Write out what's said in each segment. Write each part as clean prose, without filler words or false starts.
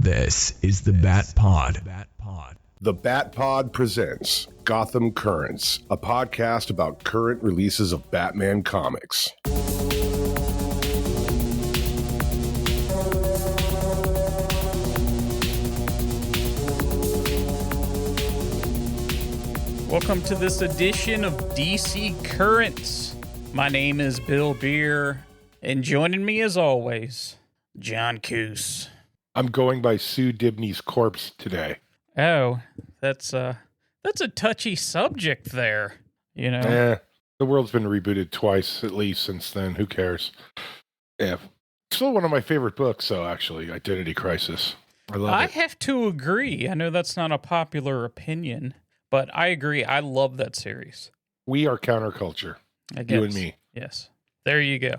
This is the Bat Pod. The Bat Pod presents Gotham Currents, a podcast about current releases of Batman comics. Welcome to this edition of DC Currents. My name is Bill Beer, and joining me as always, John Coos. I'm going by Sue Dibney's corpse today. Oh, that's a touchy subject there, you know. The world's been rebooted twice at least since then. Who cares? Yeah. Still one of my favorite books, though, actually, Identity Crisis. I love it. I have to agree. I know that's not a popular opinion, but I agree. I love that series. We are counterculture. I guess. You and me. Yes. There you go.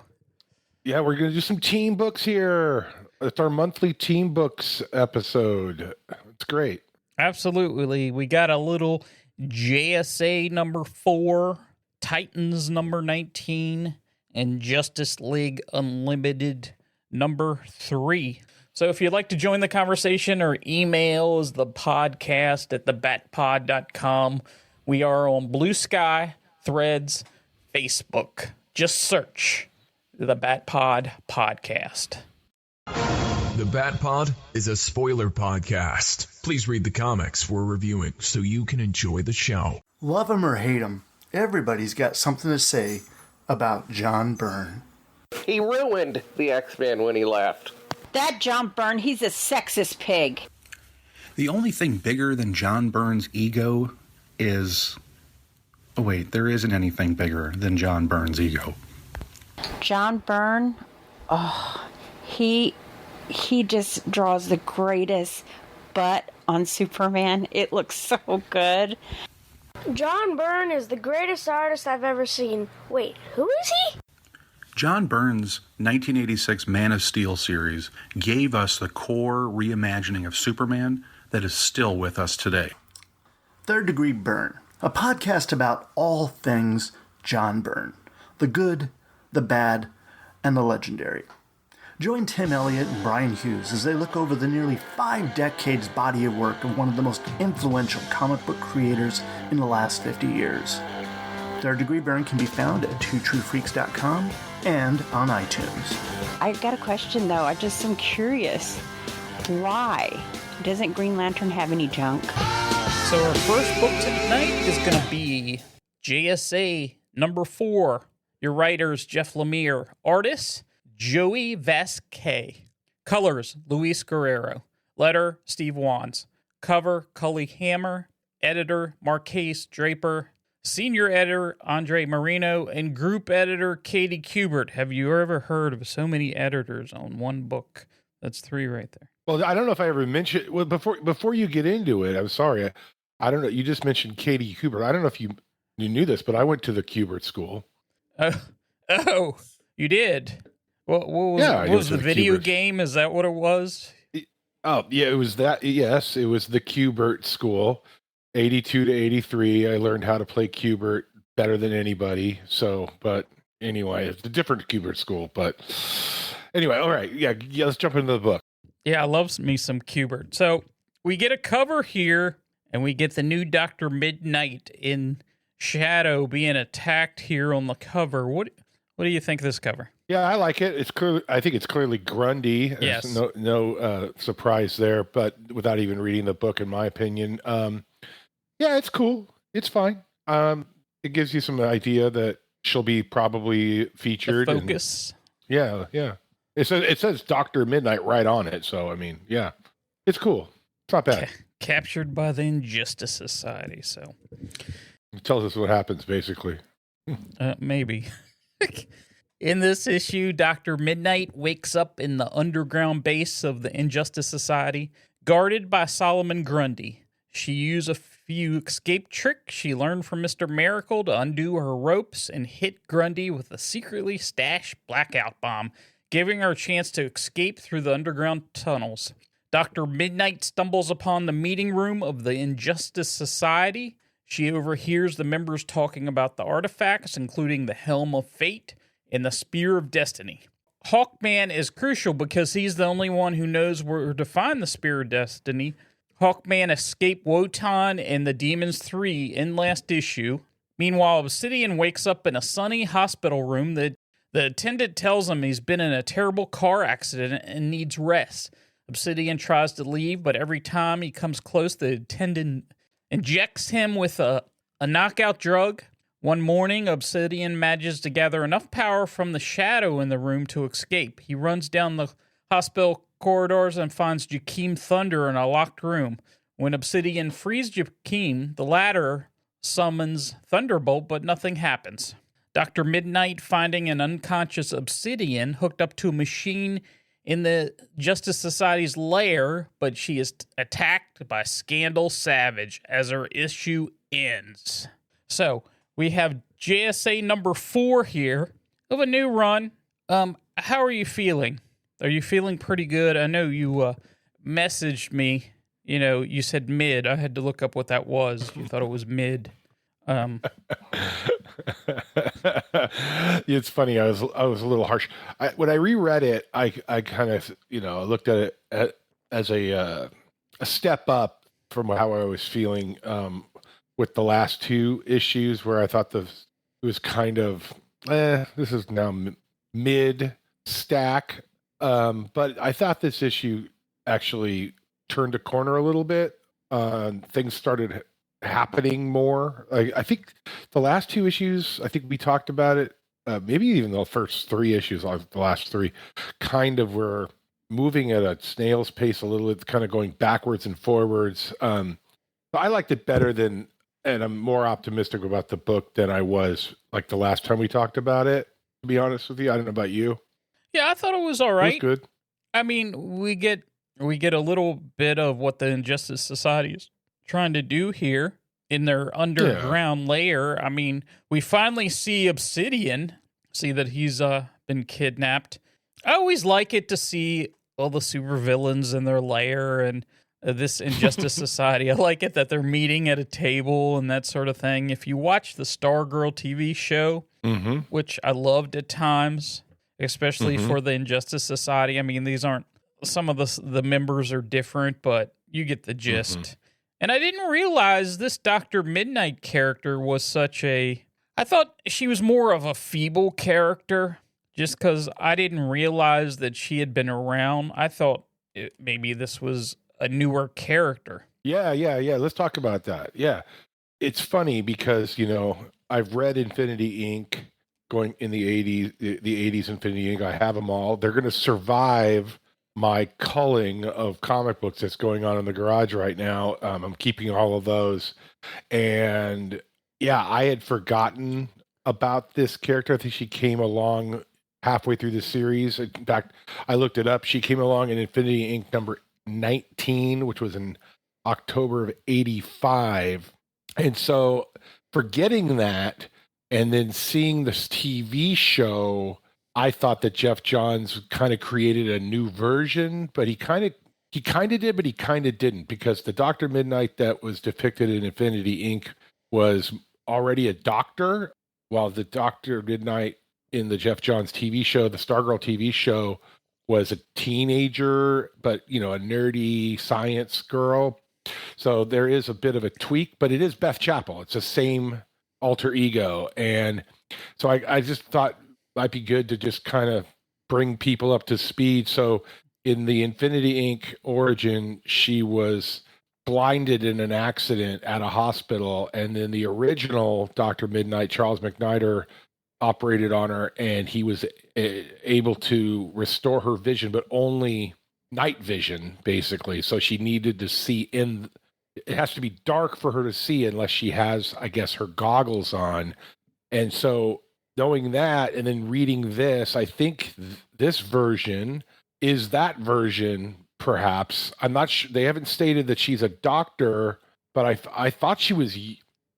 Yeah, we're going to do some team books here. It's our monthly team books episode. It's great. Absolutely. We got a little JSA number 4, Titans number 19, and Justice League Unlimited number 3. So if you'd like to join the conversation, our email is thebatpod@thebatpod.com. We are on Blue Sky, Threads, Facebook. Just search the Bat Pod Podcast. The Bat Pod is a spoiler podcast. Please read the comics we're reviewing so you can enjoy the show. Love him or hate him, everybody's got something to say about John Byrne. He ruined the X-Men when he left. That John Byrne, he's a sexist pig. The only thing bigger than John Byrne's ego is... Oh, wait, there isn't anything bigger than John Byrne's ego. John Byrne, he just draws the greatest butt on Superman. It looks so good. John Byrne is the greatest artist I've ever seen. Wait, who is he? John Byrne's 1986 Man of Steel series gave us the core reimagining of Superman that is still with us today. Third Degree Byrne, a podcast about all things John Byrne. The good, the bad, and the legendary. Join Tim Elliott and Brian Hughes as they look over the nearly 5 decades body of work of one of the most influential comic book creators in the last 50 years. Third Degree Byrne can be found at twotruefreaks.com and on iTunes. I got a question, though. I just am curious. Why doesn't Green Lantern have any junk? So our first book tonight is going to be JSA number 4. Your writers, Jeff Lemire. Artists, Joey Vasquez. Colors, Luis Guerrero. Letter, Steve Wands. Cover, Cully Hammer. Editor, Marquez Draper. Senior editor, Andre Marino. And group editor, Katie Kubert. Have you ever heard of so many editors on one book? That's 3 right there. Well, I don't know if I ever mentioned... Well, before you get into it, I'm sorry. I don't know. You just mentioned Katie Kubert. I don't know if you knew this, but I went to the Kubert school. Oh, you did? What was the video game? Is that what it was? Oh, yeah, it was that. Yes, it was the Kubert school. 82 to 83, I learned how to play Kubert better than anybody. So, but anyway, it's a different Kubert school. But anyway, all right. Yeah, let's jump into the book. Yeah, I love me some Kubert. So we get a cover here, and we get the new Dr. Midnight in shadow being attacked here on the cover. What do you think of this cover? Yeah, I like it. It's clearly, I think it's clearly Grundy. Yes. There's no surprise there, but without even reading the book, in my opinion, yeah, it's cool. It's fine. It gives you some idea that she'll be probably featured. The focus. Yeah. It says Dr. Midnight right on it. So, I mean, yeah, it's cool. It's not bad. Captured by the Injustice Society. So it tells us what happens, basically. Maybe. In this issue, Dr. Midnight wakes up in the underground base of the Injustice Society, guarded by Solomon Grundy. She used a few escape tricks she learned from Mr. Miracle to undo her ropes and hit Grundy with a secretly stashed blackout bomb, giving her a chance to escape through the underground tunnels. Dr. Midnight stumbles upon the meeting room of the Injustice Society. She overhears the members talking about the artifacts, including the Helm of Fate and the Spear of Destiny. Hawkman is crucial because he's the only one who knows where to find the Spear of Destiny. Hawkman escaped Wotan and the Demons 3 in last issue. Meanwhile, Obsidian wakes up in a sunny hospital room. The attendant tells him he's been in a terrible car accident and needs rest. Obsidian tries to leave, but every time he comes close, the attendant injects him with a knockout drug. One morning, Obsidian manages to gather enough power from the shadow in the room to escape. He runs down the hospital corridors and finds Jakeem Thunder in a locked room. When Obsidian frees Jakeem, the latter summons Thunderbolt, but nothing happens. Dr. Midnight, finding an unconscious Obsidian hooked up to a machine in the Justice Society's lair, but she is attacked by Scandal Savage as her issue ends. So, we have JSA number 4 here of a new run. How are you feeling? Are you feeling pretty good? I know you messaged me. You know, you said mid. I had to look up what that was. You thought it was mid. It's funny. I was a little harsh. When I reread it, I kind of looked at it as a step up from how I was feeling with the last 2 issues, where I thought it was kind of this is now mid stack. But I thought this issue actually turned a corner a little bit. Things started happening more. I think the last 2 issues, I think we talked about it, maybe even the first 3 issues, the last 3, kind of were moving at a snail's pace a little. It's kind of going backwards and forwards. I liked it better than, and I'm more optimistic about the book than I was like the last time we talked about it, to be honest with you. I don't know about you. Yeah, I thought it was all right. It was good. I mean, we get a little bit of what the Injustice Society is trying to do here in their underground lair. I mean, we finally see Obsidian, see that he's been kidnapped. I always like it to see all the supervillains in their lair and this Injustice Society. I like it that they're meeting at a table and that sort of thing. If you watch the Stargirl TV show, which I loved at times, especially for the Injustice Society. I mean, these aren't, some of the members are different, but you get the gist. And I didn't realize this Dr. Midnight character was I thought she was more of a feeble character, just because I didn't realize that she had been around. I thought maybe this was a newer character. Yeah. Let's talk about that. Yeah. It's funny because, I've read Infinity Inc. going in the 80s Infinity Inc. I have them all. They're going to survive my culling of comic books that's going on in the garage right now. I'm keeping all of those. And yeah, I had forgotten about this character. I think she came along halfway through the series. In fact, I looked it up. She came along in Infinity Inc. number 19, which was in October of 85. And so forgetting that and then seeing this TV show, I thought that Jeff Johns kind of created a new version, but he kind of did, but he kind of didn't, because the Dr. Midnight that was depicted in Infinity Inc. was already a doctor, while the Dr. Midnight in the Jeff Johns TV show, the Stargirl TV show, was a teenager, but, a nerdy science girl. So there is a bit of a tweak, but it is Beth Chapel. It's the same alter ego. And so I just thought might be good to just kind of bring people up to speed. So in the Infinity Inc. origin, she was blinded in an accident at a hospital. And then the original Dr. Midnight, Charles McNider, operated on her, and he was able to restore her vision, but only night vision, basically. So she needed to see it has to be dark for her to see unless she has, I guess, her goggles on. And so knowing that and then reading this, I think this version is that version, perhaps. I'm not sure. They haven't stated that she's a doctor, but I thought she was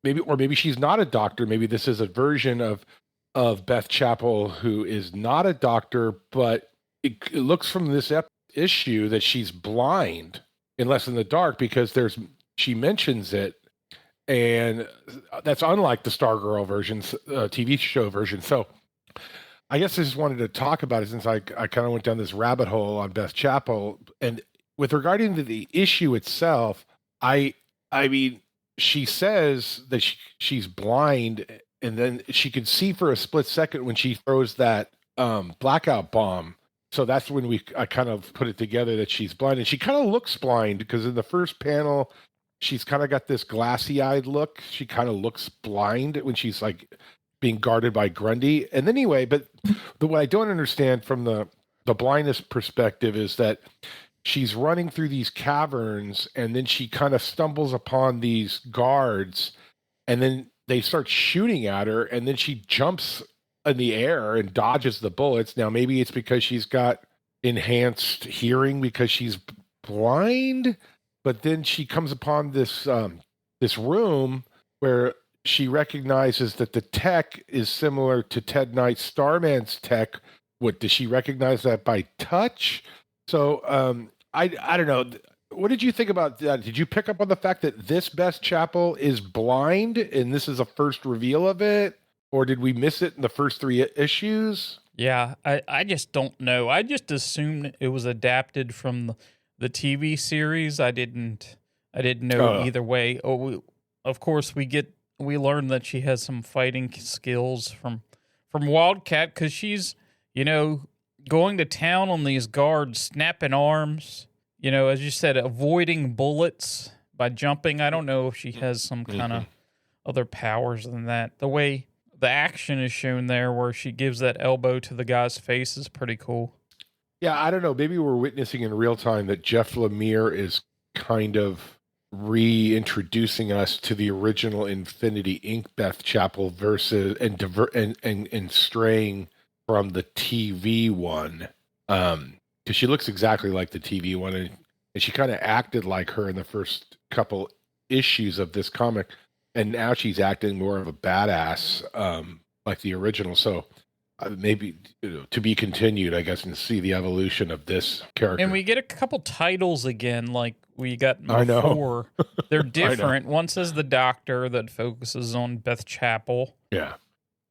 maybe she's not a doctor. Maybe this is a version of Beth Chapel who is not a doctor, but it looks from this issue that she's blind unless in the dark, because she mentions it. And that's unlike the Stargirl version, TV show version. So I guess I just wanted to talk about it since I kind of went down this rabbit hole on Beth Chapel. And with regarding to the issue itself, I mean, she says that she's blind, and then she could see for a split second when she throws that blackout bomb. So that's when I kind of put it together that she's blind, and she kind of looks blind because in the first panel, she's kind of got this glassy-eyed look. She kind of looks blind when she's like being guarded by Grundy. And anyway, but what I don't understand from the blindness perspective is that she's running through these caverns, and then she kind of stumbles upon these guards, and then they start shooting at her, and then she jumps in the air and dodges the bullets. Now, maybe it's because she's got enhanced hearing because she's blind, but then she comes upon this this room where she recognizes that the tech is similar to Ted Knight's Starman's tech. What, does she recognize that by touch? So I don't know. What did you think about that? Did you pick up on the fact that this Beth Chapel is blind and this is a first reveal of it? Or did we miss it in the first 3 issues? Yeah, I just don't know. I just assumed it was adapted from the TV series. I didn't know either way. Of course, we learn that she has some fighting skills from Wildcat, because she's, going to town on these guards, snapping arms, as you said, avoiding bullets by jumping. I don't know if she has some kind of other powers than that. The way the action is shown there, where she gives that elbow to the guy's face, is pretty cool. Yeah, I don't know. Maybe we're witnessing in real time that Jeff Lemire is kind of reintroducing us to the original Infinity Inc. Beth Chapel versus and straying from the TV one, because she looks exactly like the TV one, and she kind of acted like her in the first couple issues of this comic, and now she's acting more of a badass, like the original. So maybe to be continued, I guess, and see the evolution of this character. And we get a couple titles again, like we got before. They're different. One says The Doctor, that focuses on Beth Chapel. Yeah.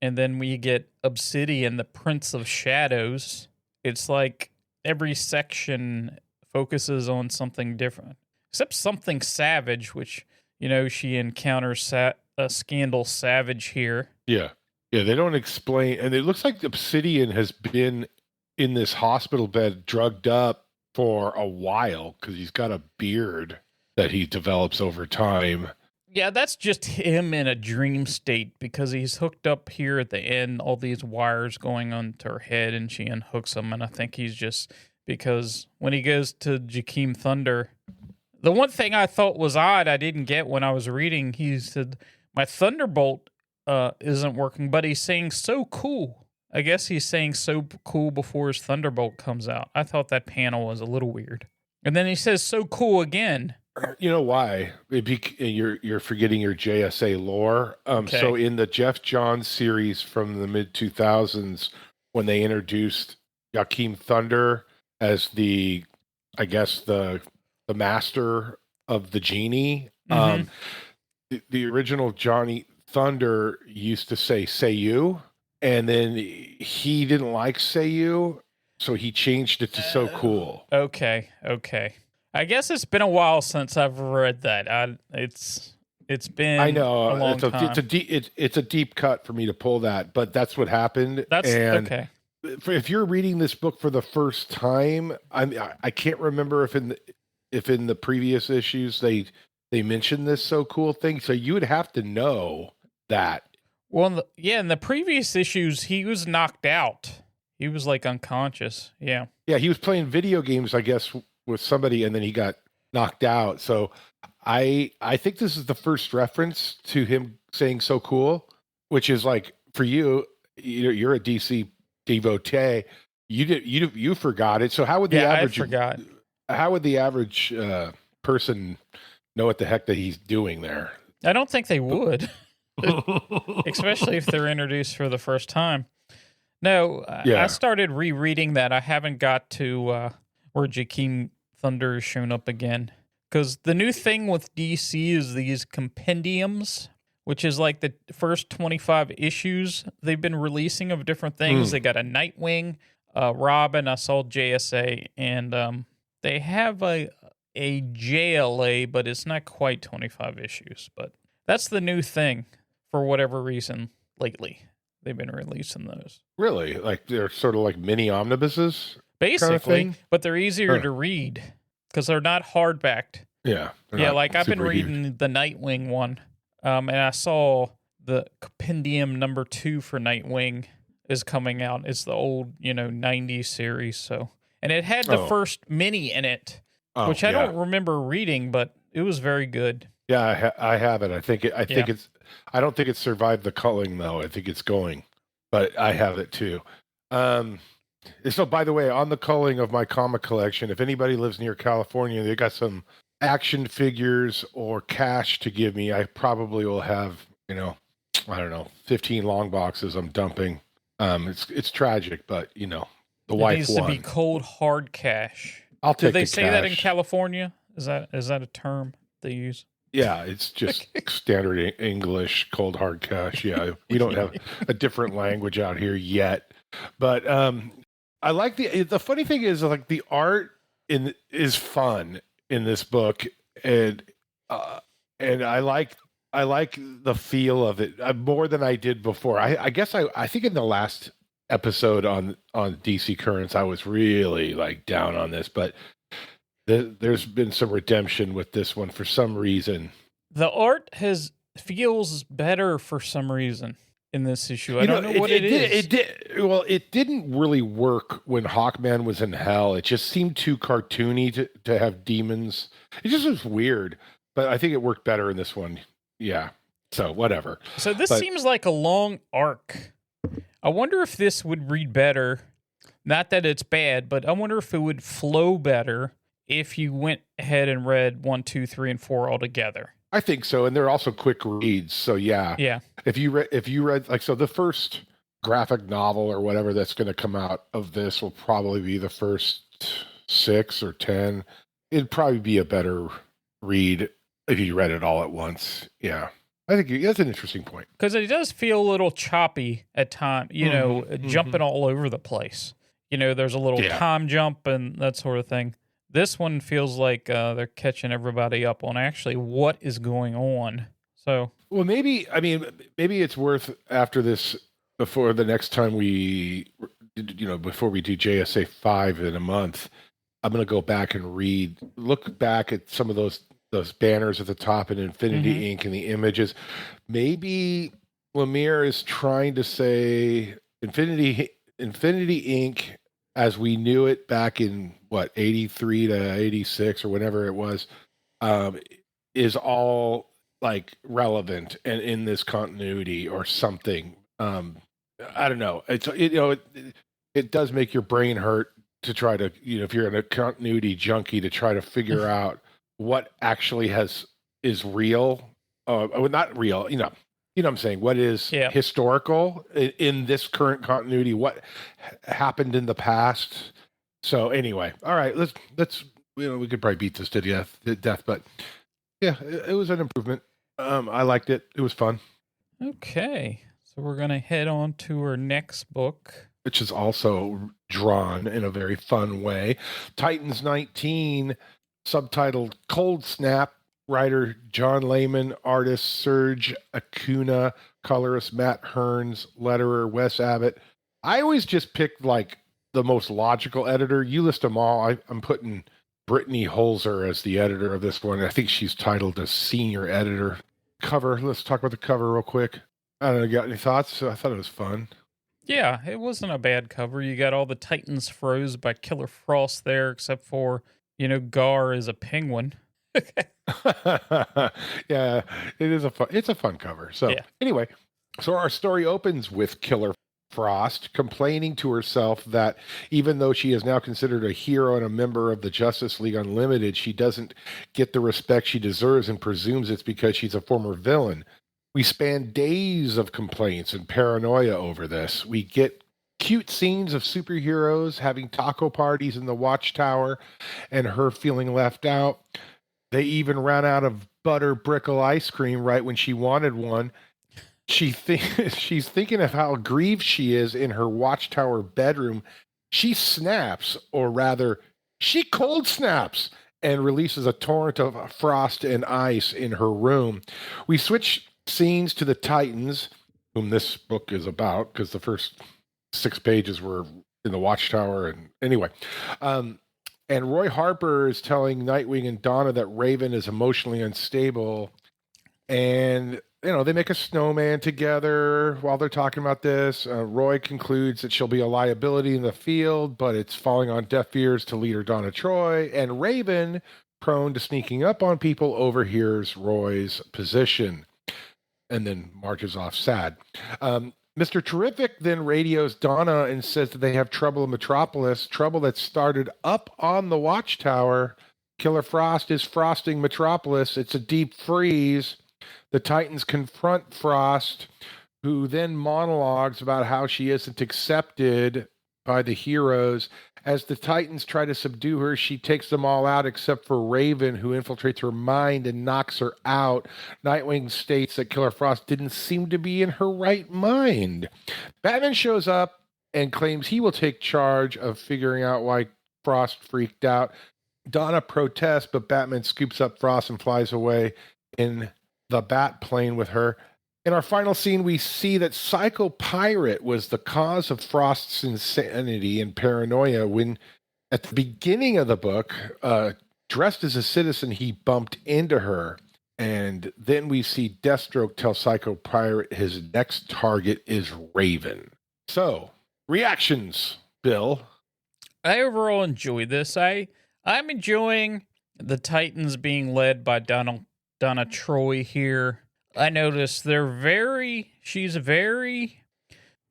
And then we get Obsidian, the Prince of Shadows. It's like every section focuses on something different, except Something Savage, which, she encounters a Scandal Savage here. Yeah. Yeah, they don't explain. And it looks like Obsidian has been in this hospital bed drugged up for a while because he's got a beard that he develops over time. Yeah, that's just him in a dream state, because he's hooked up here at the end, all these wires going onto her head, and she unhooks them. And I think he's just, because when he goes to Jakeem Thunder, the one thing I thought was odd, I didn't get when I was reading, he said, my Thunderbolt isn't working, but he's saying so cool. I guess he's saying so cool before his Thunderbolt comes out. I thought that panel was a little weird. And then he says so cool again. You know why? You're forgetting your JSA lore. Okay. So in the Jeff Johns series from the mid 2000s, when they introduced Jakeem Thunder as the master of the genie, the original Johnny Thunder used to say you, and then he didn't like say you, so he changed it to so cool. Okay. I guess it's been a while since I've read that. It's been I know a long time. It's a deep cut for me to pull that, but that's what happened. Okay. If you're reading this book for the first time, I can't remember if in the previous issues they mentioned this so cool thing. So you would have to know that. Well, in the previous issues, he was knocked out. He was like unconscious. Yeah. Yeah, he was playing video games, I guess, with somebody, and then he got knocked out. So I think this is the first reference to him saying so cool, which is like, for you, you're a DC devotee. You forgot it. So how would the average I forgot. How would the average person know what the heck that he's doing there? I don't think they would, especially if they're introduced for the first time. No, I started rereading that. I haven't got to where Jakeem Thunder has shown up again, because the new thing with DC is these compendiums which is like the first 25 issues they've been releasing of different things. They got a Nightwing, Robin, I saw JSA, and they have a JLA, but it's not quite 25 issues. But that's the new thing for whatever reason lately. They've been releasing those. Really? Like they're sort of like mini omnibuses? Basically, but they're easier to read because they're not hardbacked. Yeah. Yeah, like I've been reading the Nightwing one, and I saw the compendium number 2 for Nightwing is coming out. It's the old, 90s series. So, and it had the first mini in it, which I don't remember reading, but it was very good. Yeah, I have it. I think it's. I don't think it survived the culling though. I think it's going, but I have it too. So, by the way, on the culling of my comic collection, if anybody lives near California, they got some action figures or cash to give me. I probably will have, I don't know, 15 long boxes I'm dumping. It's tragic, but the wife needs won. to be cold hard cash. I'll take. Did they the say cash. that in California? Is that a term they use? Yeah, it's just standard English, cold hard cash. Yeah, we don't have a different language out here yet. But I like the funny thing is like the art is fun in this book, and I like the feel of it more than I did before. I guess I think in the last episode on DC Currents I was really like down on this, but there's been some redemption with this one for some reason. The art feels better for some reason in this issue. I don't know what it is. It didn't really work when Hawkman was in hell. It just seemed too cartoony to have demons. It just was weird, but I think it worked better in this one. Yeah. So whatever. So this seems like a long arc. I wonder if this would read better. Not that it's bad, but I wonder if it would flow better if you went ahead and read 1, 2, 3, and 4 all together. I think so, and they're also quick reads. So yeah. If you read like the first graphic novel or whatever that's going to come out of this will probably be the first 6 or 10. It'd probably be a better read if you read it all at once. Yeah. I think that's an interesting point. Because it does feel a little choppy at times, jumping all over the place. There's a little time jump and that sort of thing. This one feels like they're catching everybody up on actually what is going on. So, well, maybe it's worth after this, before the next time before we do JSA 5 in a month, I'm going to go back and look back at some of those banners at the top in Infinity Inc. and the images. Maybe Lemire is trying to say Infinity Inc. as we knew it back in 83 to 86 or whenever it was, is all like relevant and in this continuity or something. I don't know. It does make your brain hurt to try to, if you're in a continuity junkie, to try to figure out what actually is real, not real, you know what I'm saying? What is historical in this current continuity? What happened in the past? So anyway, all right, let's we could probably beat this to death, but yeah, it was an improvement. I liked it. It was fun. Okay, so we're gonna head on to our next book, which is also drawn in a very fun way. Titans 19, subtitled Cold Snap. Writer John Layman, artist Serge Acuna, colorist Matt Hearns, letterer Wes Abbott. I always just pick like the most logical editor. You list them all. I'm putting Brittany Holzer as the editor of this one. I think she's titled as senior editor. Cover. Let's talk about the cover real quick. I don't know. Got any thoughts? I thought it was fun. Yeah, it wasn't a bad cover. You got all the Titans froze by Killer Frost there, except for, Gar is a penguin. Yeah, it's a fun cover. So anyway, our story opens with Killer Frost complaining to herself that even though she is now considered a hero and a member of the Justice League Unlimited, she doesn't get the respect she deserves and presumes it's because she's a former villain. We span days of complaints and paranoia over this. We get cute scenes of superheroes having taco parties in the Watchtower and her feeling left out. They even ran out of butter brickle ice cream right when she wanted one. She's thinking of how grieved she is in her watchtower bedroom. She snaps, or rather, she cold snaps and releases a torrent of frost and ice in her room. We switch scenes to the Titans, whom this book is about, because the first 6 pages were in the watchtower. And anyway, and Roy Harper is telling Nightwing and Donna that Raven is emotionally unstable, and they make a snowman together while they're talking about this. Roy concludes that she'll be a liability in the field, but it's falling on deaf ears to leader Donna Troy. And Raven, prone to sneaking up on people, overhears Roy's position and then marches off sad. Mr. Terrific then radios Donna and says that they have trouble in Metropolis, trouble that started up on the watchtower. Killer Frost is frosting Metropolis. It's a deep freeze. The Titans confront Frost, who then monologues about how she isn't accepted by the heroes. As the Titans try to subdue her, she takes them all out except for Raven, who infiltrates her mind and knocks her out. Nightwing states that Killer Frost didn't seem to be in her right mind. Batman shows up and claims he will take charge of figuring out why Frost freaked out. Donna protests, but Batman scoops up Frost and flies away in the bat plane with her. In our final scene, we see that Psycho Pirate was the cause of Frost's insanity and paranoia when, at the beginning of the book, dressed as a citizen, he bumped into her. And then we see Deathstroke tell Psycho Pirate his next target is Raven. So, reactions, Bill? I overall enjoy this. I'm enjoying the Titans being led by Donna Troy here. I noticed she's very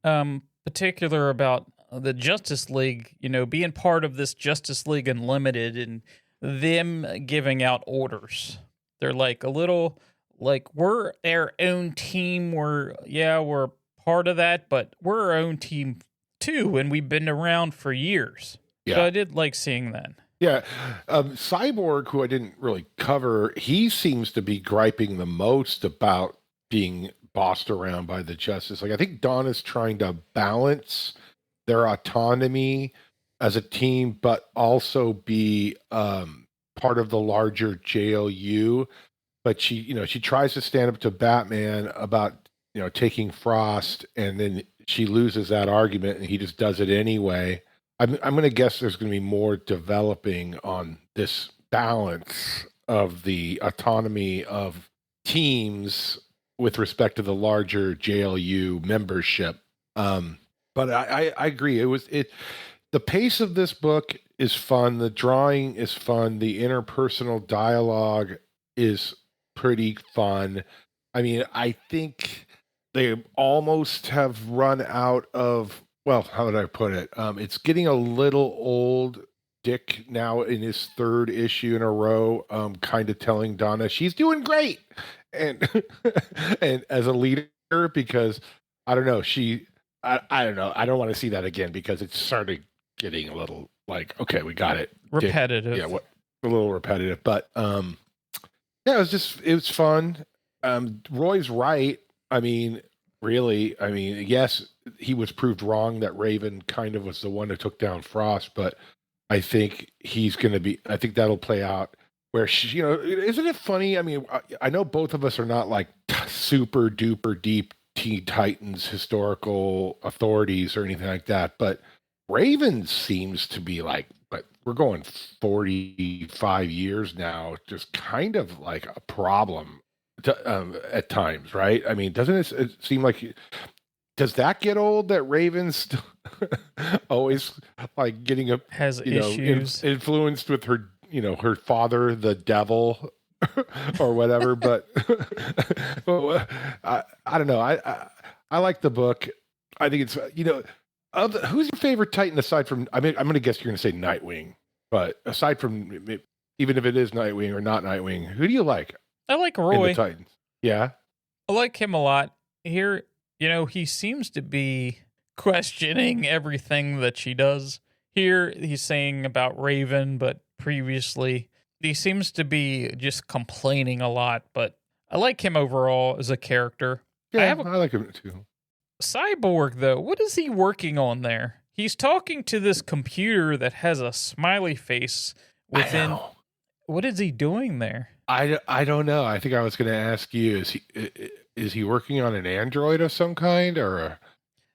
particular about the Justice League, being part of this Justice League Unlimited and them giving out orders. They're like a little, like, we're our own team. We're part of that, but we're our own team too, and we've been around for years. Yeah. So I did like seeing that. Yeah. Cyborg, who I didn't really cover, he seems to be griping the most about being bossed around by the Justice League. I think Donna's trying to balance their autonomy as a team, but also be part of the larger JLU. But she tries to stand up to Batman about, taking Frost, and then she loses that argument and he just does it anyway. I'm going to guess there's going to be more developing on this balance of the autonomy of teams with respect to the larger JLU membership. But I agree. The pace of this book is fun. The drawing is fun. The interpersonal dialogue is pretty fun. I mean, I think they almost have run out of, well, how would I put it? It's getting a little old. Dick now in his 3rd issue in a row, kind of telling Donna she's doing great, and and as a leader, because I don't know, I don't know, I don't want to see that again because it started getting a little like, okay, we got it, repetitive. Dick, a little repetitive, but it was fun. Roy's right. I mean, really, yes, he was proved wrong that Raven kind of was the one that took down Frost, but I think I think that'll play out where she, isn't it funny? I mean, I know both of us are not like super duper deep Teen Titans historical authorities or anything like that, but Raven seems to be like, but we're going 45 years now, just kind of like a problem at times, right? I mean, doesn't it seem like, does that get old that Raven's always like getting issues influenced with her, her father, the devil or whatever, but I don't know. I like the book. I think it's, who's your favorite Titan aside from, I'm going to guess you're going to say Nightwing, but aside from, even if it is Nightwing or not Nightwing, who do you like? I like Roy. In the Titans. Yeah. I like him a lot. Here, he seems to be questioning everything that she does. Here, he's saying about Raven, but previously, He seems to be just complaining a lot, but I like him overall as a character. Yeah, I like him too. Cyborg, though, what is he working on there? He's talking to this computer that has a smiley face within. I know. What is he doing there? I don't know. I think I was going to ask you: is he working on an android of some kind, or?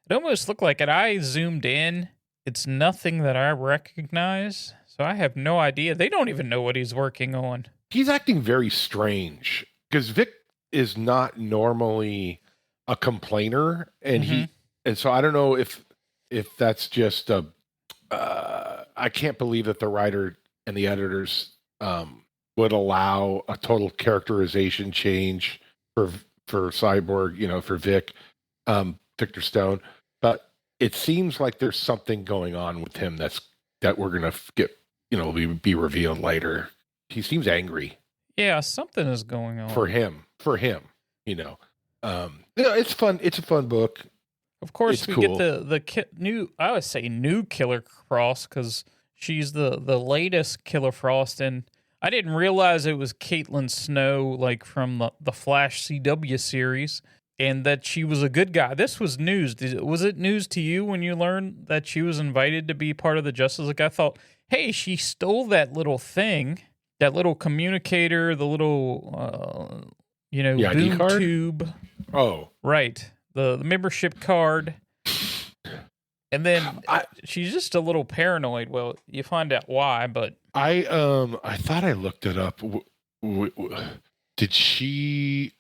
It almost looked like it. I zoomed in. It's nothing that I recognize, so I have no idea. They don't even know what he's working on. He's acting very strange because Vic is not normally a complainer, and so I don't know if that's just a. I can't believe that the writer and the editors would allow a total characterization change for Cyborg, for Vic, Victor Stone, but it seems like there's something going on with him that we're gonna get, be revealed later. He seems angry. Yeah, something is going on for him. It's fun. It's a fun book. Of course, we cool. get the new. I would say new Killer Frost because she's the latest Killer Frost, and I didn't realize it was Caitlin Snow, like from the Flash CW series, and that she was a good guy. This was news. Was it news to you when you learned that she was invited to be part of the Justice League? I thought, hey, she stole that little thing, that little communicator, the little, boom card? tube. Oh, right. The membership card. And then she's just a little paranoid. Well, you find out why, but I thought I looked it up. Did she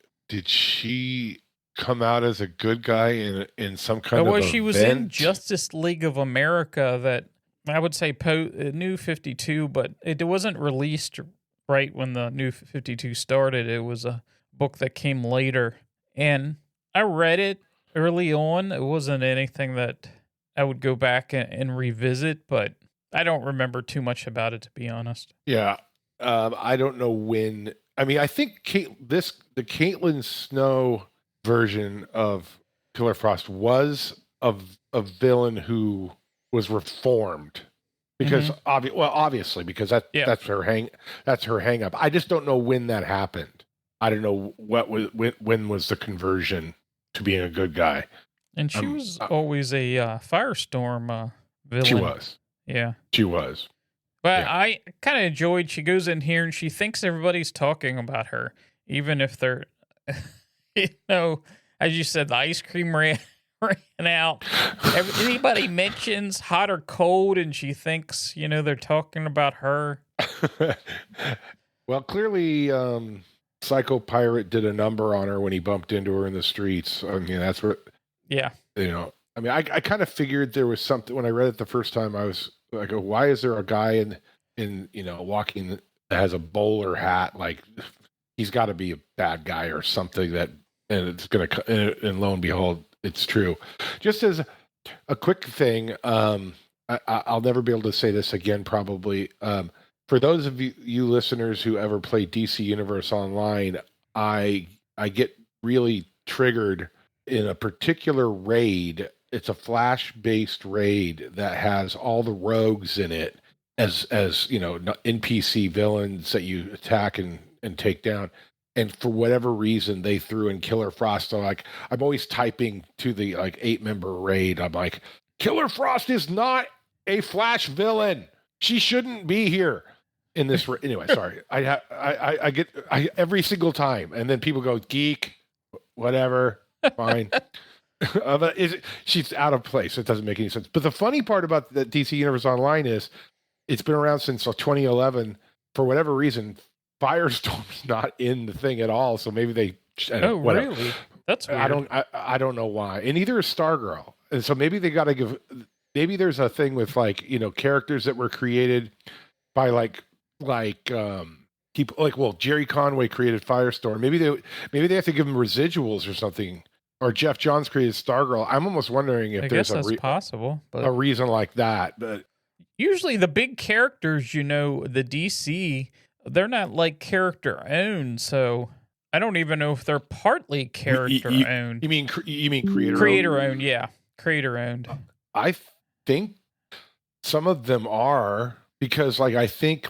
come out as a good guy in some kind of event? She was in Justice League of America, that I would say New 52, but it wasn't released right when the New 52 started. It was a book that came later, and I read it early on. It wasn't anything that I would go back and revisit, but I don't remember too much about it, to be honest. Yeah. I don't know when. I mean, I think the Caitlin Snow version of Killer Frost was a villain who was reformed because obviously because that's her hang up. I just don't know when that happened. I don't know when was the conversion to being a good guy. And she was always a Firestorm villain. She was. Yeah. She was. But yeah. I kind of enjoyed, she goes in here and she thinks everybody's talking about her, even if they're, as you said, the ice cream ran out. Anybody mentions hot or cold and she thinks, they're talking about her. Well, clearly, Psycho Pirate did a number on her when he bumped into her in the streets. I mean, that's what. Yeah. I mean, I kind of figured there was something when I read it the first time. I was like, why is there a guy in walking that has a bowler hat? Like, he's got to be a bad guy or something and it's going to, and lo and behold, it's true. Just as a quick thing, I'll never be able to say this again, probably. For those of you listeners who ever play DC Universe Online, I get really triggered in a particular raid. It's a Flash-based raid that has all the rogues in it as NPC villains that you attack and take down. And for whatever reason, they threw in Killer Frost. So I'm always typing to the 8-member raid. I'm like, Killer Frost is not a Flash villain. She shouldn't be here. In this, anyway, sorry. I get every single time, and then people go geek, whatever, fine. But she's out of place. It doesn't make any sense. But the funny part about the DC Universe Online is it's been around since 2011. For whatever reason, Firestorm's not in the thing at all. So maybe they. Whatever. Really? That's weird. I don't know why. And neither is Stargirl. And so maybe they got to give. Maybe there's a thing with characters that were created by people Jerry Conway created Firestorm. Maybe they have to give him residuals or something. Or Jeff Johns created Stargirl. I'm almost wondering if there's possible, but a reason like that. But usually the big characters, the DC, they're not character owned. So I don't even know if they're partly character owned. You mean creator? Creator owned, yeah, creator owned. I think some of them are. Because I think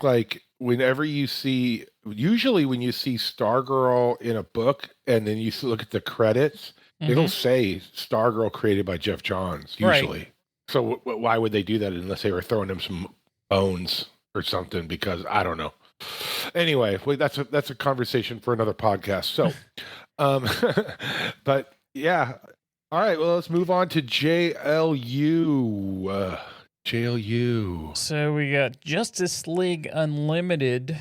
whenever you see, usually when you see Stargirl in a book and then you look at the credits, it'll say Stargirl created by Jeff Johns, usually. Right. So why would they do that unless they were throwing him some bones or something? Because I don't know. Anyway, that's a conversation for another podcast. So, but yeah. All right, well, let's move on to JLU. JLU. So we got Justice League Unlimited,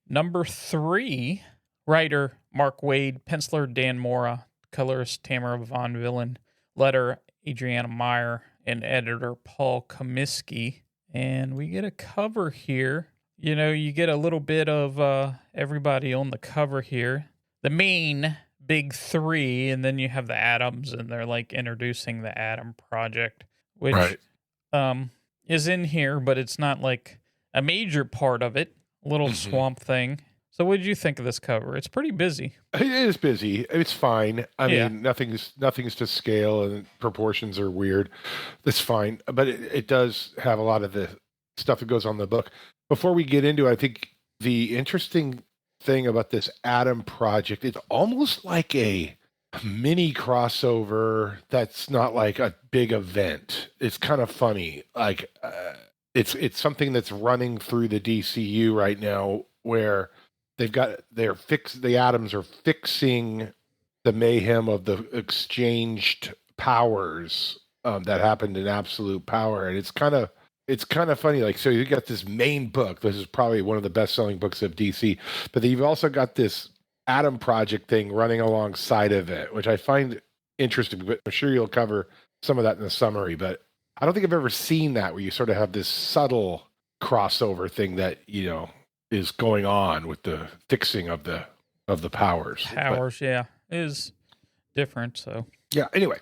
number 3. Writer Mark Waid, penciler Dan Mora, colorist Tamara Von Villen, letter Adriana Meyer, and editor Paul Comiskey. And we get a cover here. You know, you get a little bit of everybody on the cover here. The main big 3, and then you have the Atoms, and they're like introducing the Atom Project, which is in here, but it's not like a major part of it. A little Swamp Thing. So what did you think of this cover? It's pretty busy. It is busy. It's fine. I mean, nothing's to scale, and proportions are weird. That's fine. But it does have a lot of the stuff that goes on in the book. Before we get into it, I think the interesting thing about this Atom Project, it's almost like a mini crossover that's not like a big event. It's kind of funny. Like it's something that's running through the DCU right now, where the Atoms are fixing the mayhem of the exchanged powers that happened in Absolute Power, and it's kind of funny. Like, so you got this main book. This is probably one of the best-selling books of DC, but then you've also got this Atom Project thing running alongside of it, which I find interesting. But I'm sure you'll cover some of that in the summary. But I don't think I've ever seen that, where you sort of have this subtle crossover thing that, you know, is going on with the fixing of the powers. Yeah, it is different. So yeah. Anyway.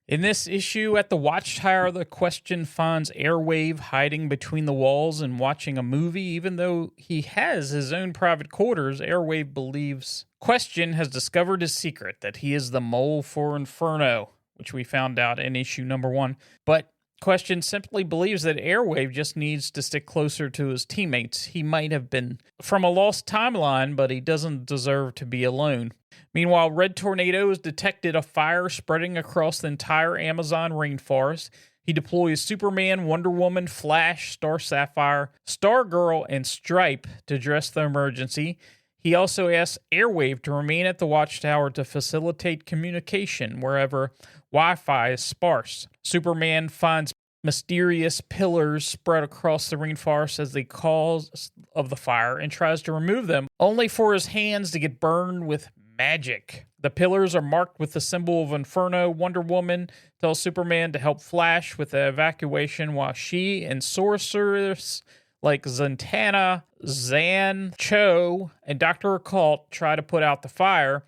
In this issue, at the Watchtower, the Question finds Airwave hiding between the walls and watching a movie. Even though he has his own private quarters, Airwave believes Question has discovered his secret, that he is the mole for Inferno, which we found out in issue number 1. But Question simply believes that Airwave just needs to stick closer to his teammates. He might have been from a lost timeline, but he doesn't deserve to be alone. Meanwhile, Red Tornado has detected a fire spreading across the entire Amazon rainforest. He deploys Superman, Wonder Woman, Flash, Star Sapphire, Stargirl, and Stripe to address the emergency. He also asks Airwave to remain at the Watchtower to facilitate communication wherever Wi-Fi is sparse. Superman finds mysterious pillars spread across the rainforest as the cause of the fire and tries to remove them, only for his hands to get burned with magic. The pillars are marked with the symbol of Inferno. Wonder Woman tells Superman to help Flash with the evacuation, while she and sorcerers like Zatanna, Zan, Cho, and Dr. Occult try to put out the fire.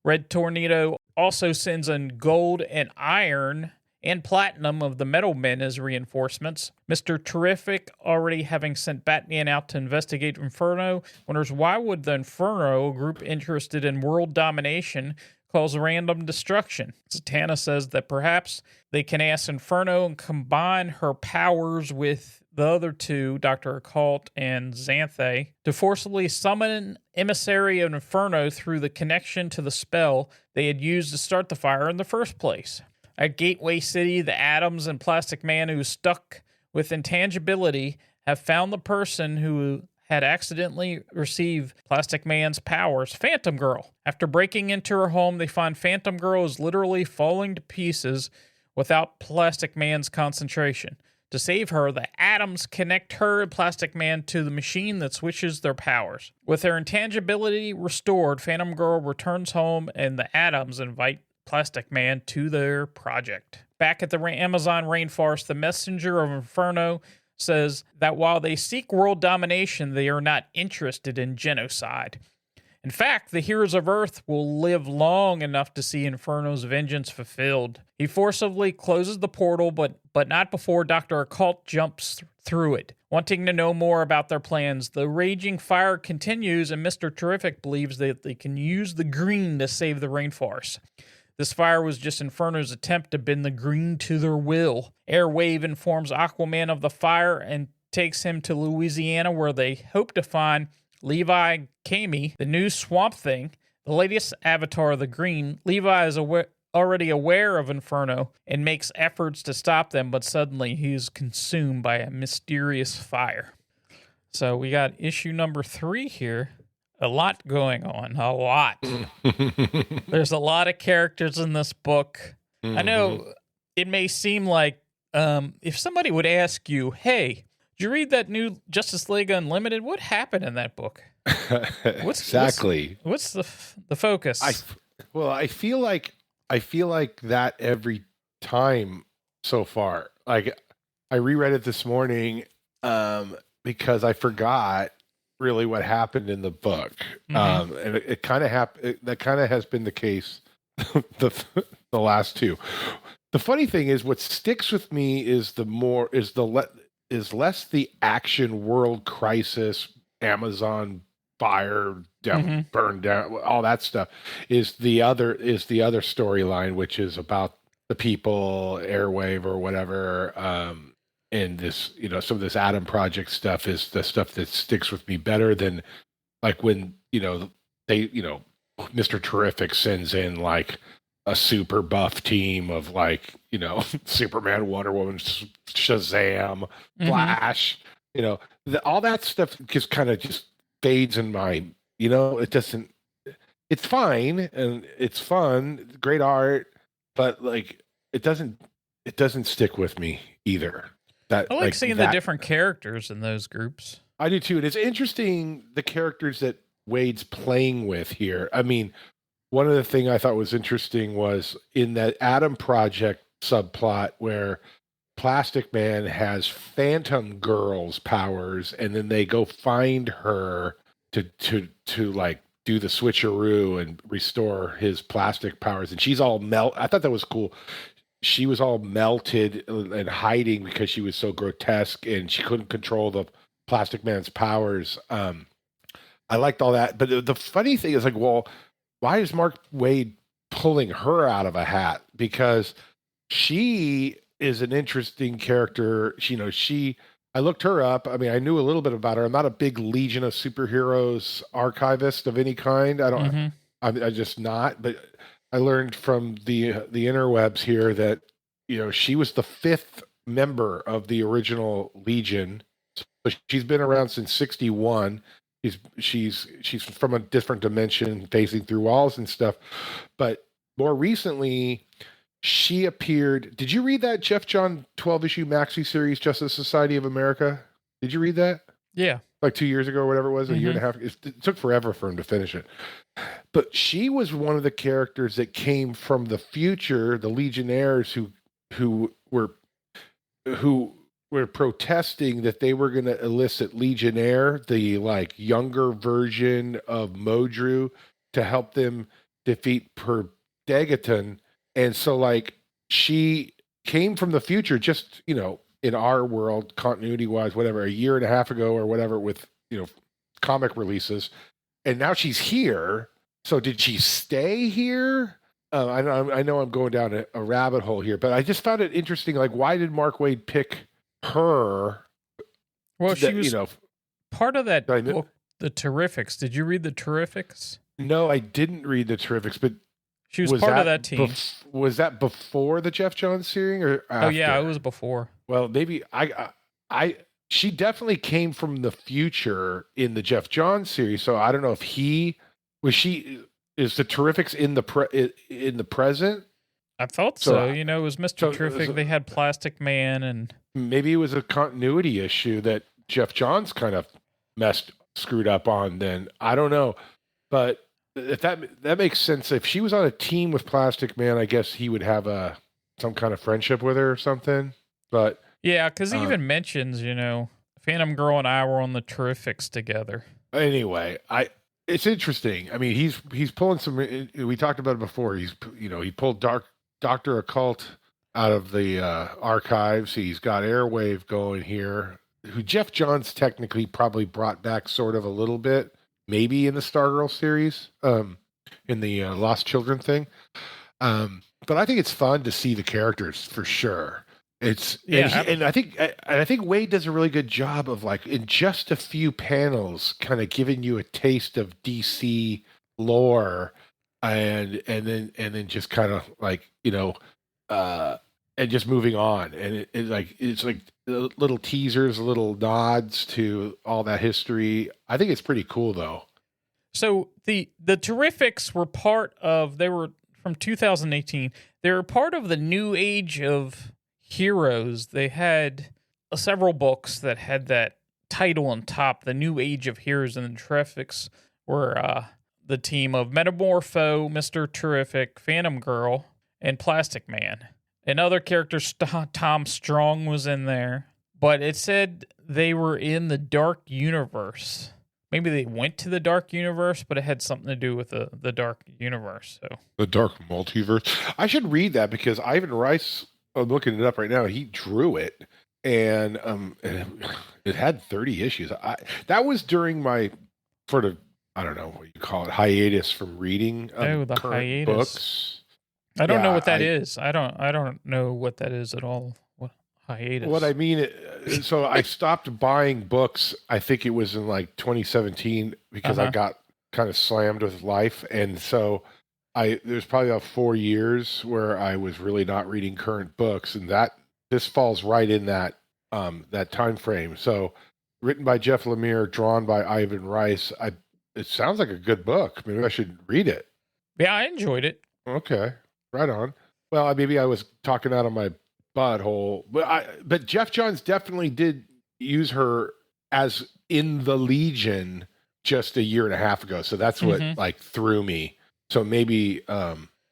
Red Tornado also sends in gold and iron and platinum of the Metal Men as reinforcements. Mr. Terrific, already having sent Batman out to investigate Inferno, wonders why would the Inferno, a group interested in world domination, cause random destruction. Zatanna says that perhaps they can ask Inferno and combine her powers with the other two, Dr. Occult and Xanthe, to forcibly summon an emissary of Inferno through the connection to the spell they had used to start the fire in the first place. At Gateway City, the Atoms and Plastic Man, who is stuck with intangibility, have found the person who had accidentally received Plastic Man's powers, Phantom Girl. After breaking into her home, they find Phantom Girl is literally falling to pieces without Plastic Man's concentration. To save her, the Atoms connect her and Plastic Man to the machine that switches their powers. With their intangibility restored, Phantom Girl returns home, and the Atoms invite Plastic Man to their project. Back at the Amazon rainforest, the messenger of Inferno says that while they seek world domination, they are not interested in genocide. In fact, the heroes of Earth will live long enough to see Inferno's vengeance fulfilled. He forcibly closes the portal, but not before Dr. Occult jumps through it. Wanting to know more about their plans, the raging fire continues, and Mr. Terrific believes that they can use the green to save the rainforest. This fire was just Inferno's attempt to bend the green to their will. Airwave informs Aquaman of the fire and takes him to Louisiana, where they hope to find Levi Kami, the new Swamp Thing, the latest avatar of the Green. Levi is already aware of Inferno and makes efforts to stop them, but suddenly he is consumed by a mysterious fire. So we got issue number 3 here. A lot going on. A lot. There's a lot of characters in this book. I know it may seem like if somebody would ask you, hey, did you read that new Justice League Unlimited? What happened in that book? Exactly. What's the focus? I feel like that every time so far. Like I reread it this morning because I forgot really what happened in the book. And it kind of happened. That kind of has been the case the last 2. The funny thing is, what sticks with me is less the action world crisis, Amazon fire, burn down, all that stuff. Is the other storyline, which is about the people, Airwave or whatever. And this, some of this Atom Project stuff is the stuff that sticks with me better than like when Mr. Terrific sends in like a super buff team of like, Superman, Wonder Woman, Shazam, Flash, all that stuff just kind of just fades in my, it doesn't, it's fine and it's fun, great art, but like, it doesn't stick with me either. I like seeing the different characters in those groups. I do too. And it's interesting, the characters that Wade's playing with here. I mean, one of the things I thought was interesting was in that Atom Project subplot where Plastic Man has Phantom Girl's powers, and then they go find her to like do the switcheroo and restore his plastic powers, and she's all I thought that was cool. She was all melted and hiding because she was so grotesque and she couldn't control the Plastic Man's powers. I liked all that, but the funny thing is like, well, why is Mark Waid pulling her out of a hat? Because she is an interesting character. I looked her up. I mean, I knew a little bit about her. I'm not a big Legion of Superheroes archivist of any kind. I'm just not, but I learned from the interwebs here that, she was the 5th member of the original Legion. So she's been around since 1961. She's from a different dimension, phasing through walls and stuff. But more recently, she appeared. Did you read that Jeff John 12-issue maxi series, Justice Society of America? Did you read that? Yeah. Like 2 years ago or whatever it was, a year and a half. It took forever for him to finish it. But she was one of the characters that came from the future, the Legionnaires who were protesting that they were going to elicit Legionnaire, the like younger version of Modru, to help them defeat Perdegaton. And so like she came from the future just, in our world, continuity wise, whatever, a year and a half ago or whatever, with, comic releases. And now she's here. So did she stay here? I know I'm going down a rabbit hole here, but I just found it interesting. Like, why did Mark Waid pick her? Well, she was part of that book, The Terrifics. Did you read The Terrifics? No, I didn't read The Terrifics, but she was part of that team. Was that before the Jeff Johns series or after? Oh yeah, it was before. Well, maybe she definitely came from the future in the Jeff Johns series. So I don't know if is the Terrifics in the present? I thought so. It was Mr. Terrific. They had Plastic Man, and maybe it was a continuity issue that Jeff Johns kind of screwed up on. Then I don't know, but if that makes sense. If she was on a team with Plastic Man, I guess he would have some kind of friendship with her or something. But yeah, because he even mentions, Phantom Girl and I were on the Terrifics together. Anyway, it's interesting. I mean, he's pulling some. We talked about it before. He pulled Dr. Occult out of the archives. He's got Airwave going here, who Jeff Johns technically probably brought back sort of a little bit, maybe in the Stargirl series, in the Lost Children thing. But I think it's fun to see the characters for sure. It's Yeah, and I think Wade does a really good job of like in just a few panels, kind of giving you a taste of DC lore, and then just kind of like and just moving on, and it's like little teasers, little nods to all that history. I think it's pretty cool though. So the Terrifics were they were from 2018. They were part of the new age of heroes. They had several books that had that title on top, the new age of heroes, and the Terrifics were the team of Metamorpho, Mr. Terrific, Phantom Girl, and Plastic Man. And other characters, Tom Strong was in there. But it said they were in the Dark Universe. Maybe they went to the Dark Universe, but it had something to do with the Dark Universe. So The Dark Multiverse. I should read that because Ivan Rice, I'm looking it up right now, he drew it. And it had 30 issues. That was during my sort of, I don't know what you call it, hiatus from reading the current hiatus. books. I don't know what that is. I don't know what that is at all. What hiatus? What I mean, so I stopped buying books. I think it was in like 2017 because I got kind of slammed with life, and so there's probably about 4 years where I was really not reading current books, and this falls right in that that time frame. So, written by Jeff Lemire, drawn by Ivan Rice. It sounds like a good book. Maybe I should read it. Yeah, I enjoyed it. Okay. Right on. Well, maybe I was talking out of my butthole, but Jeff Johns definitely did use her as in the Legion just a year and a half ago. So that's what like threw me. So maybe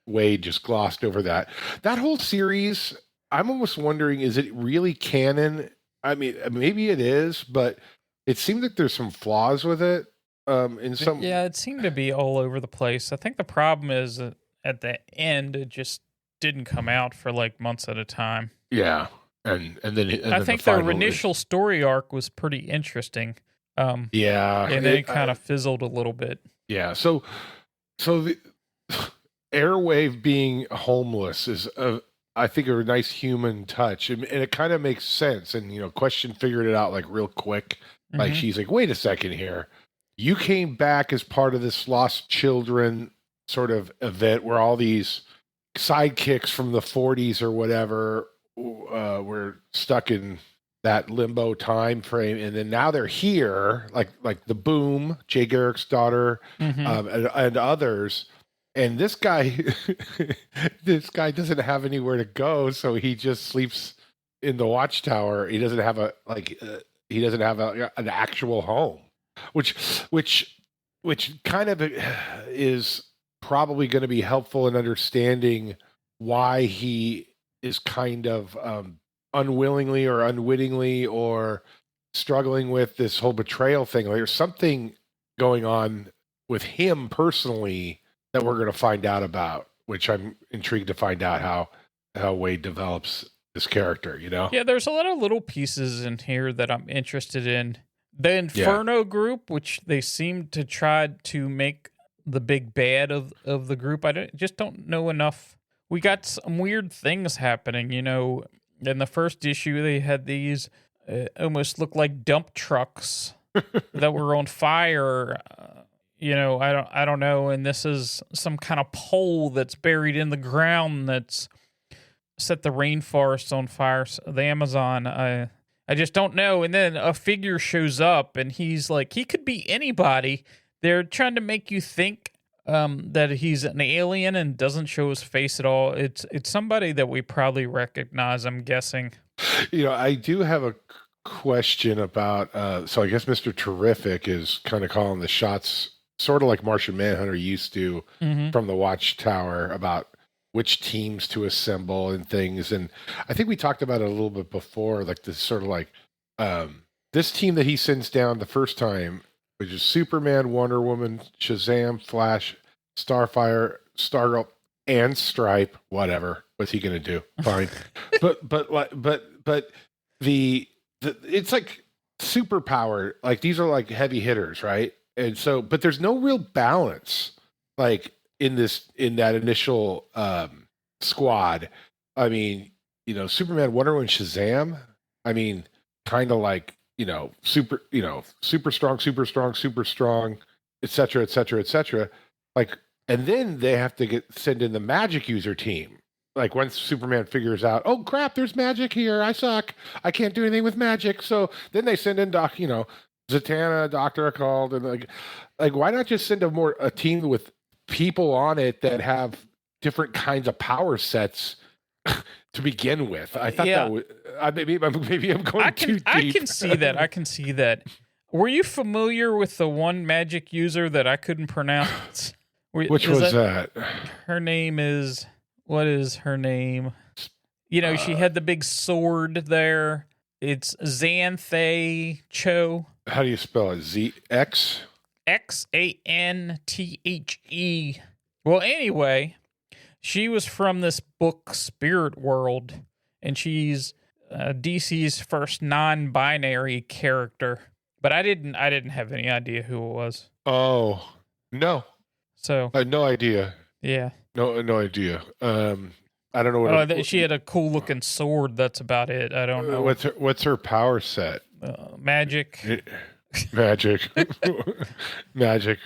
Wade just glossed over that. That whole series, I'm almost wondering, is it really canon? I mean, maybe it is, but it seemed like there's some flaws with it. Yeah, it seemed to be all over the place. I think the problem is that at the end, it just didn't come out for like months at a time. Yeah, and then I think their initial story arc was pretty interesting. Yeah, and then it kind of fizzled a little bit. Yeah, so the Airwave being homeless is I think a nice human touch, and it kind of makes sense. And Question figured it out like real quick. Like she's like, wait a second here, you came back as part of this lost children sort of event where all these sidekicks from the 40s or whatever were stuck in that limbo time frame, and then now they're here, like the Boom, Jay Garrick's daughter, and others. And this guy, doesn't have anywhere to go, so he just sleeps in the Watchtower. He doesn't have an actual home, which kind of is probably going to be helpful in understanding why he is kind of unwillingly or unwittingly or struggling with this whole betrayal thing. Like, there's something going on with him personally that we're going to find out about, which I'm intrigued to find out how Wade develops this character, Yeah, there's a lot of little pieces in here that I'm interested in. The Inferno group, which they seem to try to make the big bad of the group. Just don't know enough. We got some weird things happening, In the first issue, they had these almost look like dump trucks that were on fire. I don't know. And this is some kind of pole that's buried in the ground that's set the rainforest on fire. The Amazon. I just don't know. And then a figure shows up, and he's like, he could be anybody. They're trying to make you think that he's an alien and doesn't show his face at all. It's somebody that we probably recognize, I'm guessing. I do have a question about, so I guess Mr. Terrific is kind of calling the shots, sort of like Martian Manhunter used to from the Watchtower, about which teams to assemble and things. And I think we talked about it a little bit before, like this sort of like this team that he sends down the first time, which is Superman, Wonder Woman, Shazam, Flash, Starfire, Stargirl, and Stripe. Whatever. What's he gonna do? Fine. but the it's like superpower. Like, these are like heavy hitters, right? And so, but there's no real balance, like in that initial squad. I mean, Superman, Wonder Woman, Shazam. I mean, kind of like, super strong, super strong, super strong, et cetera, et cetera, et cetera. Like, and then they have to send in the magic user team. Like once Superman figures out, oh crap, there's magic here. I suck. I can't do anything with magic. So then they send in Zatanna, Dr. Occult, and like why not just send a team with people on it that have different kinds of power sets to begin with? I thought that was maybe I'm going too deep. I can see that. I can see that. Were you familiar with the one magic user that I couldn't pronounce? Which was that? Her name is. What is her name? She had the big sword there. It's Xanthe Cho. How do you spell it? ZX? Xanthe. Well, anyway, she was from this book Spirit World, and she's DC's first non-binary character. But I didn't have any idea who it was. Oh, no. So I had no idea. Yeah. No idea. I don't know what. She had a cool looking sword. That's about it. I don't know. What's her power set? Magic. Magic. Magic.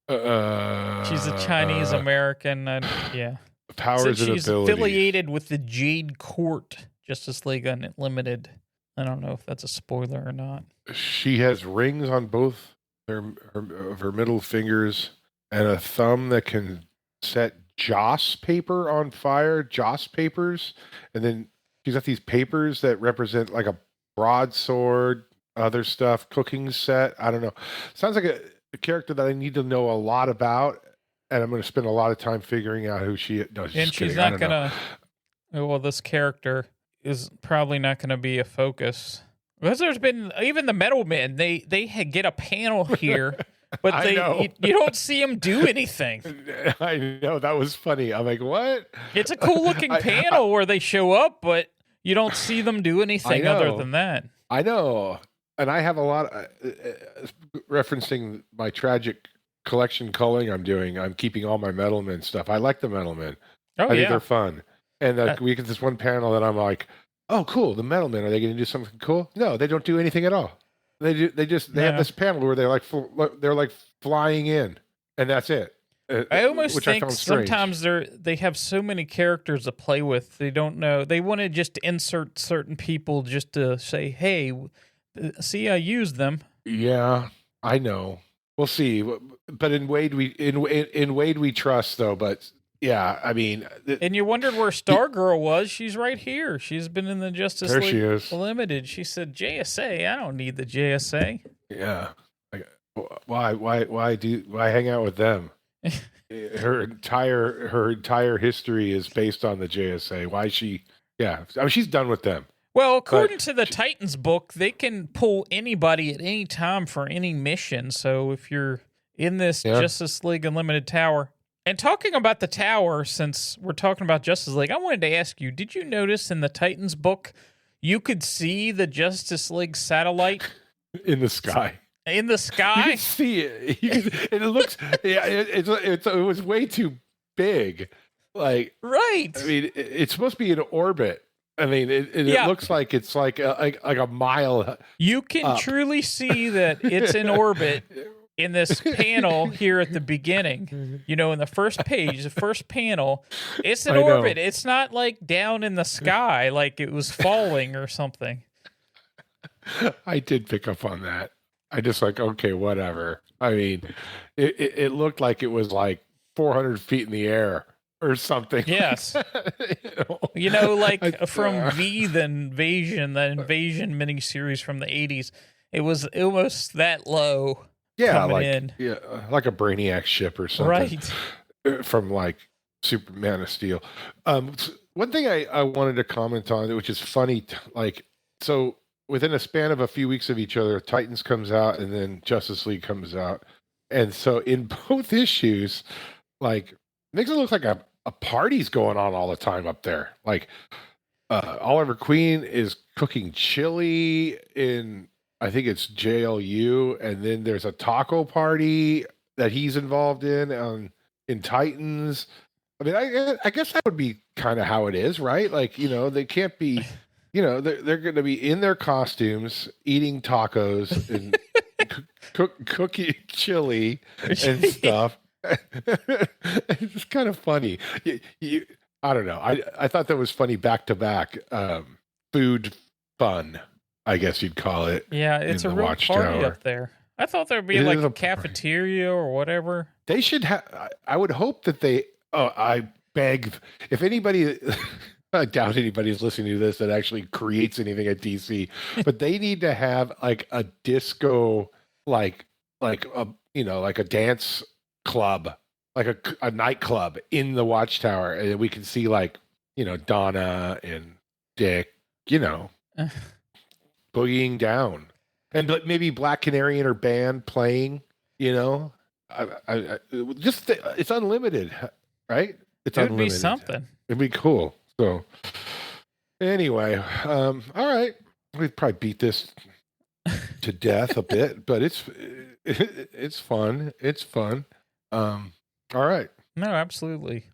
She's a Chinese American. Yeah. Powers and she's abilities. Affiliated with the Jade Court, Justice League Unlimited. I don't know if that's a spoiler or not. She has rings on both of her middle fingers and a thumb that can set Joss paper on fire, Joss papers, and then she's got these papers that represent like a broadsword, other stuff, cooking set. I don't know. Sounds like a character that I need to know a lot about, and I'm going to spend a lot of time figuring out who she is. No, and she's not going to. Well, this character is probably not going to be a focus because there's been even the Metal Men. They get a panel here. But you don't see them do anything. I know, that was funny. I'm like, what? It's a cool looking panel where they show up, but you don't see them do anything other than that. I know. And I have a lot referencing my tragic collection culling I'm doing. I'm keeping all my Metal Men stuff. I like the Metal Men. I think they're fun. And we get this one panel that I'm like, oh, cool. The Metal Men, are they going to do something cool? No, they don't do anything at all. They have this panel where they're like flying in, and that's it. I almost think sometimes they have so many characters to play with. They don't know. They want to just insert certain people just to say, "Hey, see, I used them." Yeah, I know. We'll see. But in Wade we trust, though. But yeah, I mean, and you wondered where Stargirl was. She's right here. She's been in the Justice League she is. Limited. She said, "JSA, I don't need the JSA." Yeah. Why hang out with them? Her entire history is based on the JSA. Why is she? Yeah, I mean, she's done with them. Well, according to the Titans book, they can pull anybody at any time for any mission. So if you're in this Justice League Unlimited tower. And talking about the tower, since we're talking about Justice League, I wanted to ask you, did you notice in the Titans book, you could see the Justice League satellite? In the sky. In the sky? You can see it. It looks, it was way too big. Like, right. I mean, it's supposed to be in orbit. I mean, it looks like it's like a mile. You can truly see that it's in orbit. In this panel here at the beginning, in the first page, the first panel, it's in orbit. It's not like down in the sky like it was falling or something. I did pick up on that. I just like, okay, whatever. I mean, it looked like it was like 400 feet in the air or something. Yes. Like from the Invasion miniseries from the 80s, it was almost that low. Yeah, like a Brainiac ship or something. Right. From like Superman of Steel. One thing I wanted to comment on, which is funny, so within a span of a few weeks of each other, Titans comes out and then Justice League comes out. And so in both issues, makes it look like a party's going on all the time up there. Like Oliver Queen is cooking chili in, I think it's JLU, and then there's a taco party that he's involved in Titans. I mean, I guess that would be kind of how it is, right? Like, you know, they can't be, you know, they're going to be in their costumes, eating tacos and cooking chili and stuff. It's just kind of funny. I don't know. I thought that was funny back to back. Food fun, I guess you'd call it. Yeah, it's a real party up there. I thought there'd be like a cafeteria or whatever. They should have. I would hope that they. Oh, I beg. If anybody, I doubt anybody's listening to this that actually creates anything at DC, but they need to have like a disco, like a, you know, like a dance club, like a nightclub in the Watchtower, and we can see like, you know, Donna and Dick, you know, boogieing down, and maybe Black Canary and her band playing, you know. It's unlimited, right? It's It would unlimited. be something. It'd be cool. So anyway, all right, we'd probably beat this to death a bit, but it's fun. It's fun. All right. No, absolutely.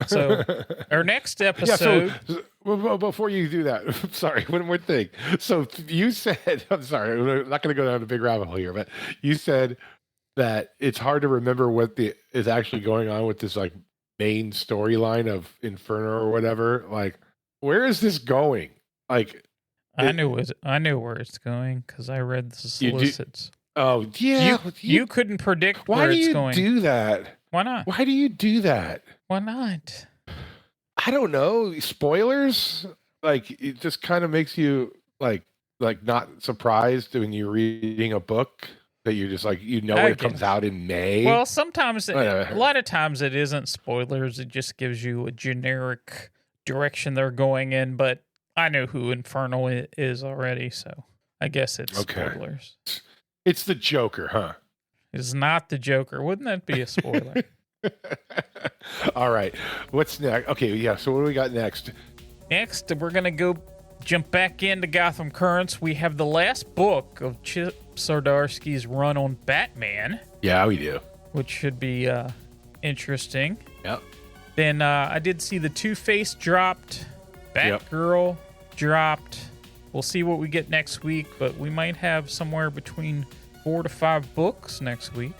So our next episode. Yeah, well, before you do that, sorry, one more thing. So you said, I'm sorry, I'm not going to go down a big rabbit hole here, but you said that it's hard to remember what is actually going on with this like main storyline of Inferno or whatever. Like, where is this going? Like, I knew where it's going because I read the solicits. Oh yeah, you couldn't predict why where do it's you going. do that? Why not? Why do you do that? Why not? I don't know. Spoilers? Like, it just kind of makes you like not surprised when you're reading a book that you're just like, you know, when it comes out in May. Well, sometimes, a lot of times it isn't spoilers. It just gives you a generic direction they're going in. But I know who Inferno is already, so I guess it's spoilers. It's the Joker, huh? It's not the Joker. Wouldn't that be a spoiler? All right. What's next? Okay, yeah. So what do we got next? Next, we're going to go jump back into Gotham Currents. We have the last book of Chip Zdarsky's run on Batman. Yeah, we do. Which should be interesting. Yep. Then I did see the Two-Face dropped. Batgirl dropped. We'll see what we get next week, but we might have somewhere between 4 to 5 books next week.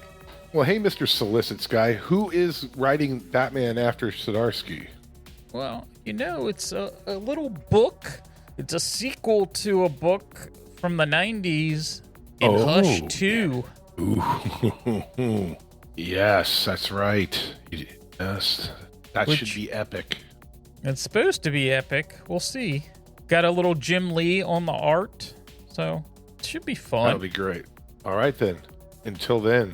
Well, hey, Mr. Solicits guy, who is writing Batman after Zdarsky? Well, you know, it's a little book. It's a sequel to a book from the 90s in Hush 2. Ooh. Yes, that's right. Yes, that should be epic. It's supposed to be epic. We'll see. Got a little Jim Lee on the art, so it should be fun. That'll be great. All right, then. Until then.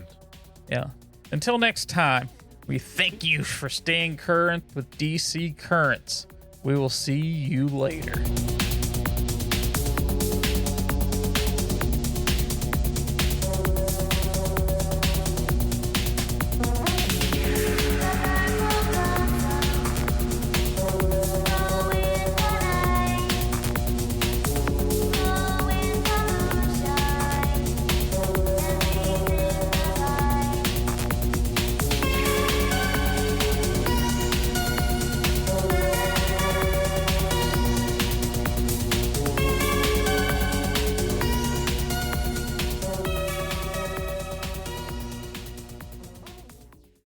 Yeah. Until next time, we thank you for staying current with DC Currents. We will see you later.